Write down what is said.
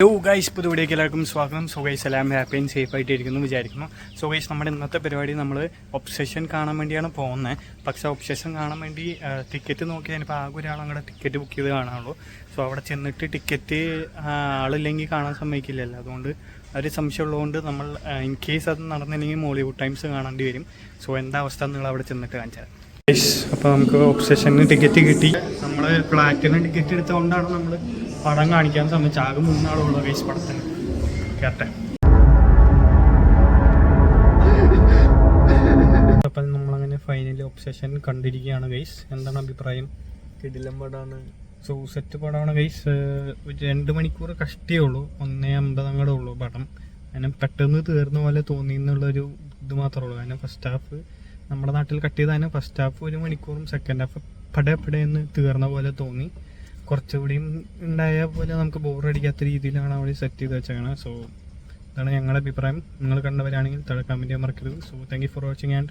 Hello guys, പുതിയ വീഡിയോക്ക് എല്ലാവർക്കും സ്വാഗതം. സോ ഗൈസ് എല്ലാം ഹാപ്പി ആൻഡ് സേഫ് ആയിട്ട് ഇരിക്കുന്നു വിചാരിക്കുന്നു. സോ ഗൈസ് നമ്മുടെ ഇന്നത്തെ പരിപാടി നമ്മൾ ഒബ്സെഷൻ കാണാൻ വേണ്ടിയാണ് പോകുന്നത്. പക്ഷേ ഒബ്സെഷൻ കാണാൻ വേണ്ടി ടിക്കറ്റ് നോക്കിയാൽ ഇപ്പോൾ ആകെ ഒരാൾ അങ്ങോട്ട് ടിക്കറ്റ് ബുക്ക് ചെയ്ത് കാണാനുള്ളൂ. സോ അവിടെ ചെന്നിട്ട് ടിക്കറ്റ് ആളില്ലെങ്കിൽ കാണാൻ സമ്മതിക്കില്ലല്ലോ. അതുകൊണ്ട് ഒരു സംശയമുള്ളതുകൊണ്ട് നമ്മൾ ഇൻ കേസ് അത് നടന്നില്ലെങ്കിൽ മോളിവുഡ് ടൈംസ് കാണേണ്ടി വരും. സോ എന്താ അവസ്ഥ എന്നുള്ള അവിടെ ചെന്നിട്ട് കാണിച്ചാൽ ഗൈസ്. അപ്പോൾ നമുക്ക് ഒബ്സെഷന് ടിക്കറ്റ് കിട്ടി. നമ്മൾ ഫ്ലാറ്റിന് ടിക്കറ്റ് എടുത്തുകൊണ്ടാണ് നമ്മൾ പടം കാണിക്കാൻ സമ്മതിച്ചു. ആകെ 3 ആളുള്ള ഗൈസ് പടത്തിന് കേട്ടെ. അപ്പം നമ്മളങ്ങനെ ഫൈനലി ഒബ്സെഷൻ കണ്ടിരിക്കുകയാണ് ഗൈസ്. എന്താണ് അഭിപ്രായം? കിടിലം പടമാണ്. സോ സെറ്റ് പടമാണ് ഗൈസ്. 2 മണിക്കൂർ കഷ്ടിയേ ഉള്ളൂ. 1:50 അങ്ങോട്ടേ ഉള്ളൂ പടം. അങ്ങനെ പെട്ടെന്ന് തീർന്ന പോലെ തോന്നി എന്നുള്ളൊരു ഇത് മാത്രമേ ഉള്ളൂ. കാരണം ഫസ്റ്റ് ഹാഫ് നമ്മുടെ നാട്ടിൽ കട്ട് ചെയ്താൽ ഫസ്റ്റ് ഹാഫ് 1 മണിക്കൂറും സെക്കൻഡ് ഹാഫ് പടയെന്ന് തീർന്ന പോലെ തോന്നി. കുറച്ചുകൂടിയും ഉണ്ടായ പോലെ നമുക്ക് ബോറടിക്കാത്ത രീതിയിലാണ് അവിടെ സെറ്റ് ചെയ്ത് വെച്ചേക്കണം. സോ ഇതാണ് ഞങ്ങളുടെ അഭിപ്രായം. നിങ്ങൾ കണ്ടവരാണെങ്കിൽ താഴെ കമൻറ്റ് ചെയ്യാൻ മറക്കരുത്. So thank you for watching and